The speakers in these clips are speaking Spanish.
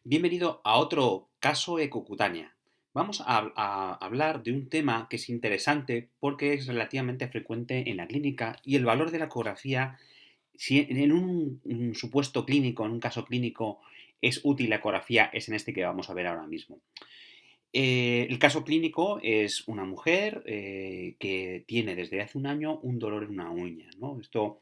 Bienvenido a otro caso ecocutánea. Vamos a hablar de un tema que es interesante porque es relativamente frecuente en la clínica y el valor de la ecografía, si en un supuesto clínico, en un caso clínico, es útil la ecografía, es en este que vamos a ver ahora mismo. El caso clínico es una mujer que tiene desde hace un año un dolor en una uña, ¿no? Esto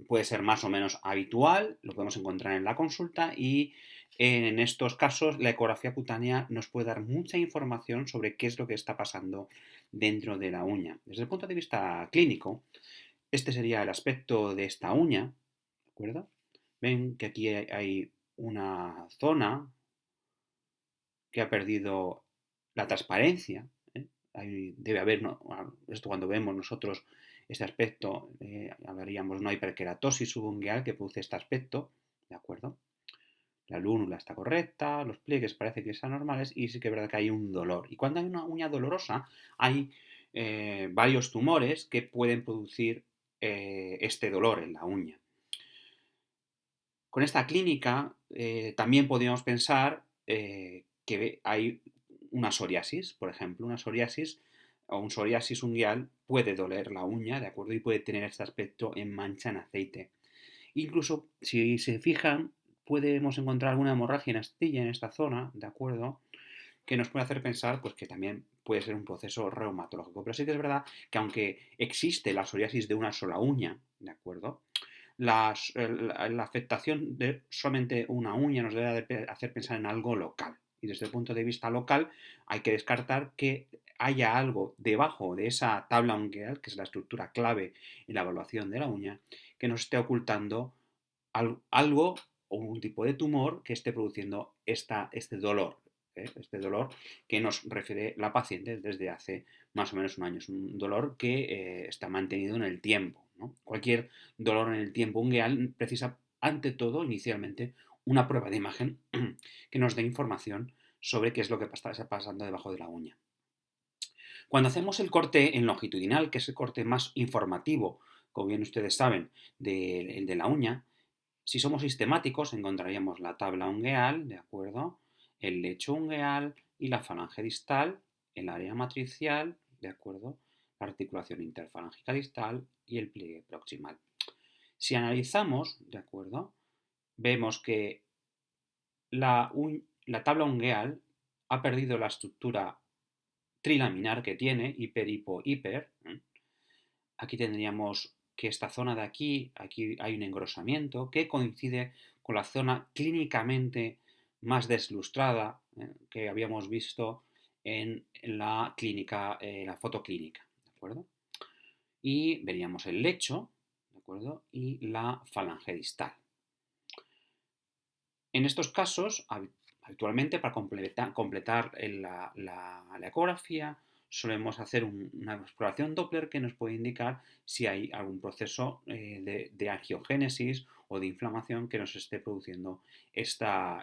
puede ser más o menos habitual, lo podemos encontrar en la consulta y en estos casos la ecografía cutánea nos puede dar mucha información sobre qué es lo que está pasando dentro de la uña. Desde el punto de vista clínico, este sería el aspecto de esta uña, ¿de acuerdo? Ven que aquí hay una zona que ha perdido la transparencia, ¿eh? Debe haber, ¿no? Esto cuando vemos nosotros este aspecto, hablaríamos una hiperkeratosis subungueal que produce este aspecto, ¿de acuerdo? La lúnula está correcta, los pliegues parece que están normales y sí que es verdad que hay un dolor. Y cuando hay una uña dolorosa, hay varios tumores que pueden producir este dolor en la uña. Con esta clínica también podríamos pensar que hay una psoriasis, por ejemplo, una psoriasis o un psoriasis ungueal puede doler la uña, ¿de acuerdo? Y puede tener este aspecto en mancha en aceite. Incluso, si se fijan, podemos encontrar alguna hemorragia en astilla en esta zona, ¿de acuerdo? Que nos puede hacer pensar pues, que también puede ser un proceso reumatológico. Pero sí que es verdad que aunque existe la psoriasis de una sola uña, ¿de acuerdo? La afectación de solamente una uña nos debe hacer pensar en algo local. Y desde el punto de vista local hay que descartar que haya algo debajo de esa tabla ungueal, que es la estructura clave en la evaluación de la uña, que nos esté ocultando algo o un tipo de tumor que esté produciendo este dolor. Este dolor que nos refiere la paciente desde hace más o menos un año. Es un dolor que está mantenido en el tiempo, ¿no? Cualquier dolor en el tiempo ungueal precisa, ante todo, inicialmente, una prueba de imagen que nos dé información sobre qué es lo que está pasando debajo de la uña. Cuando hacemos el corte en longitudinal, que es el corte más informativo, como bien ustedes saben, de la uña, si somos sistemáticos encontraríamos la tabla ungueal, ¿de acuerdo? El lecho ungueal y la falange distal, el área matricial, ¿de acuerdo? La articulación interfalángica distal y el pliegue proximal. Si analizamos, ¿de acuerdo? Vemos que la tabla ungueal ha perdido la estructura trilaminar que tiene, hiper-hipo-hiper. Aquí tendríamos que esta zona de aquí hay un engrosamiento que coincide con la zona clínicamente más deslustrada que habíamos visto en la clínica, la fotoclínica, ¿de acuerdo? Y veríamos el lecho, ¿de acuerdo? Y la falange distal. En estos casos, habitualmente para completar la ecografía, solemos hacer una exploración Doppler que nos puede indicar si hay algún proceso de angiogénesis o de inflamación que nos esté produciendo esta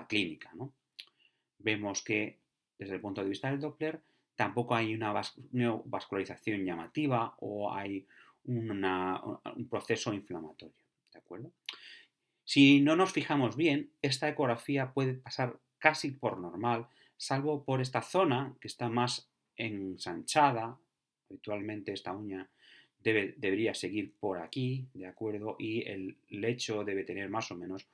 clínica, ¿no? Vemos que desde el punto de vista del Doppler tampoco hay una neovascularización llamativa o hay un proceso inflamatorio, ¿de acuerdo? Si no nos fijamos bien, esta ecografía puede pasar casi por normal, salvo por esta zona que está más ensanchada. Habitualmente esta uña debería seguir por aquí, ¿de acuerdo? Y el lecho debe tener más o menos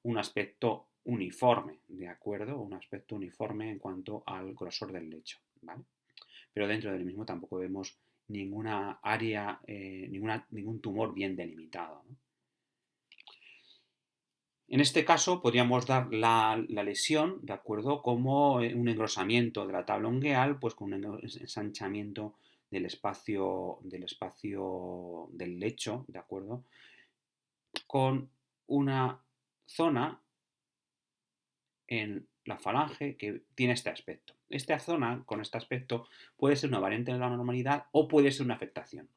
un aspecto uniforme, ¿de acuerdo? Un aspecto uniforme en cuanto al grosor del lecho, ¿vale? Pero dentro del mismo tampoco vemos ninguna área, ningún tumor bien delimitado, ¿no? En este caso podríamos dar la lesión, ¿de acuerdo? Como un engrosamiento de la tabla ungueal, pues con un ensanchamiento del espacio del lecho, ¿de acuerdo? Con una zona en la falange que tiene este aspecto. Esta zona con este aspecto puede ser una variante de la normalidad o puede ser una afectación.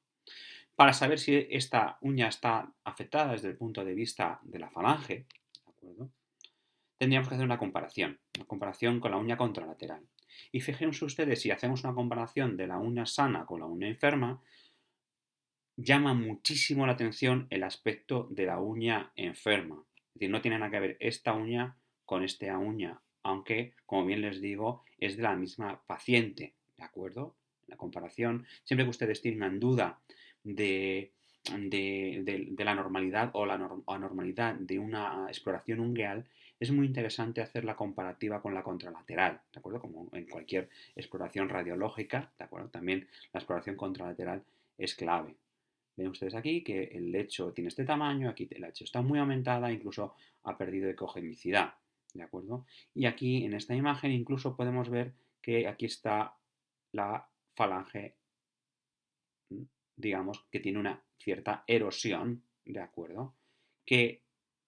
Para saber si esta uña está afectada desde el punto de vista de la falange, ¿de acuerdo? Tendríamos que hacer una comparación con la uña contralateral. Y fíjense ustedes, si hacemos una comparación de la uña sana con la uña enferma, llama muchísimo la atención el aspecto de la uña enferma. Es decir, no tiene nada que ver esta uña con esta uña, aunque, como bien les digo, es de la misma paciente, ¿de acuerdo? La comparación, siempre que ustedes tengan duda de, de la normalidad o la anormalidad de una exploración ungueal, es muy interesante hacer la comparativa con la contralateral, ¿de acuerdo? Como en cualquier exploración radiológica, ¿de acuerdo? También la exploración contralateral es clave. Ven ustedes aquí que el lecho tiene este tamaño, aquí el lecho está muy aumentada, incluso ha perdido ecogenicidad, ¿de acuerdo? Y aquí en esta imagen incluso podemos ver que aquí está la falange, digamos, que tiene una cierta erosión, ¿de acuerdo? Que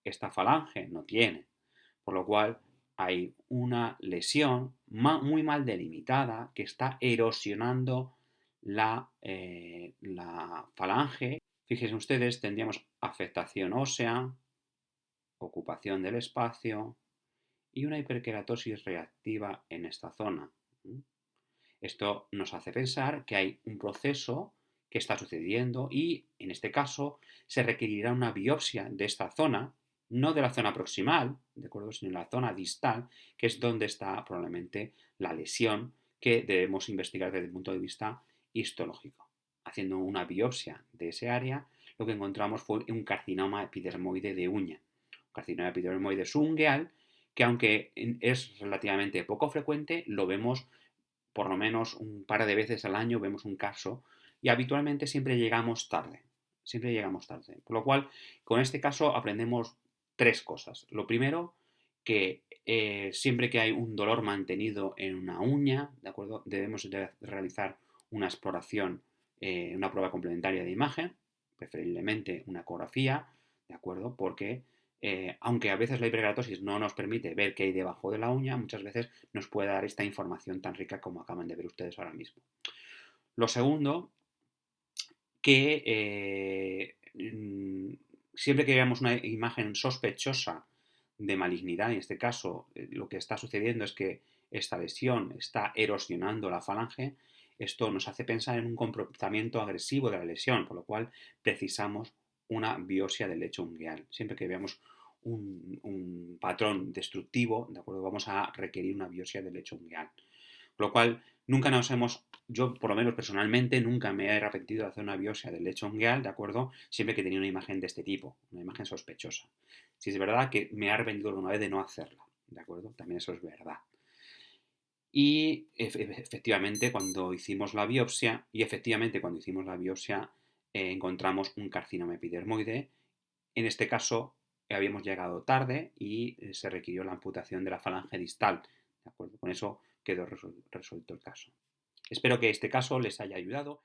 esta falange no tiene, por lo cual hay una lesión muy mal delimitada que está erosionando la falange. Fíjense ustedes, tendríamos afectación ósea, ocupación del espacio y una hiperkeratosis reactiva en esta zona. Esto nos hace pensar que hay un proceso que está sucediendo y, en este caso, se requerirá una biopsia de esta zona, no de la zona proximal, ¿de acuerdo?, sino de la zona distal, que es donde está probablemente la lesión que debemos investigar desde el punto de vista histológico. Haciendo una biopsia de ese área, lo que encontramos fue un carcinoma epidermoide de uña. Un carcinoma epidermoide subungueal que, aunque es relativamente poco frecuente, lo vemos por lo menos un par de veces al año, vemos un caso y habitualmente siempre llegamos tarde. Siempre llegamos tarde. Por lo cual, con este caso aprendemos tres cosas. Lo primero, que siempre que hay un dolor mantenido en una uña, ¿de acuerdo?, debemos de realizar una exploración, una prueba complementaria de imagen, preferiblemente una ecografía, ¿de acuerdo? Porque aunque a veces la hiperkeratosis no nos permite ver qué hay debajo de la uña, muchas veces nos puede dar esta información tan rica como acaban de ver ustedes ahora mismo. Lo segundo, que siempre que veamos una imagen sospechosa de malignidad, en este caso lo que está sucediendo es que esta lesión está erosionando la falange, esto nos hace pensar en un comportamiento agresivo de la lesión, por lo cual precisamos una biopsia del lecho ungueal. Siempre que veamos un patrón destructivo, ¿de acuerdo?, vamos a requerir una biopsia del lecho ungueal. Por lo cual, nunca nos hemos, yo por lo menos personalmente, nunca me he arrepentido de hacer una biopsia del lecho ungueal, ¿de acuerdo? Siempre que tenía una imagen de este tipo, una imagen sospechosa. Si es verdad que me he arrepentido alguna vez de no hacerla, ¿de acuerdo? También eso es verdad. Y efectivamente cuando hicimos la biopsia, encontramos un carcinoma epidermoide. En este caso habíamos llegado tarde y se requirió la amputación de la falange distal. ¿De acuerdo? Con eso quedó resuelto el caso. Espero que este caso les haya ayudado.